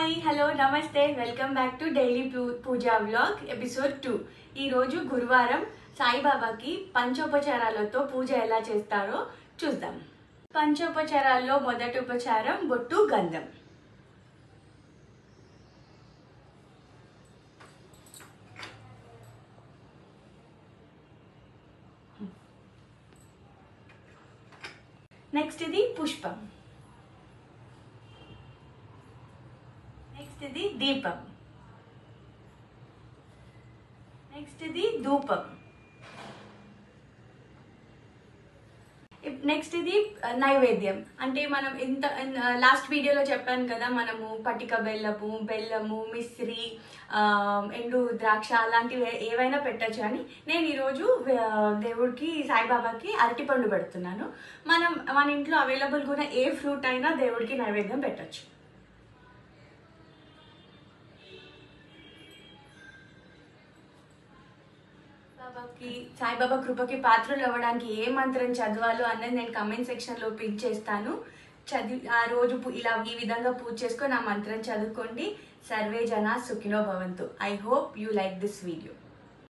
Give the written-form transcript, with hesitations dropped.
Hi hello నమస్తే welcome back to daily Pooja vlog episode 2. ఈరోజు గురువారం సాయిబాబాకి పంచోపచారాలతో పూజ ఎలా చేస్తారో చూద్దాం. పంచోపచారాల్లో మొదటి ఉపచారం బొట్టు గంధం. నెక్స్ట్ ఇది పుష్పం. నెక్స్ట్ ఇది దీపం. నెక్స్ట్ ఇది ధూపం. నెక్స్ట్ ఇది నైవేద్యం. అంటే మనం ఇంత లాస్ట్ వీడియోలో చెప్పాను కదా, మనము పటిక బెల్లము మిశ్రి ఎండు ద్రాక్ష అలాంటివి ఏవైనా పెట్టచ్చు అని. నేను ఈరోజు దేవుడికి సాయిబాబాకి అరటిపండు పెడుతున్నాను. మన ఇంట్లో అవైలబుల్గా ఉన్న ఏ ఫ్రూట్ అయినా దేవుడికి నైవేద్యం పెట్టచ్చు. సాయిబాబా కృపకి పాత్రలు అవ్వడానికి ఏ మంత్రం చదవాలో అన్నది నేను కమెంట్ సెక్షన్లో పిన్ చేస్తాను. ఆ రోజు ఈ విధంగా పూజ చేసుకొని ఆ మంత్రం చదువుకోండి. సర్వే జనా సుఖినో భవంతు. I hope you like this video.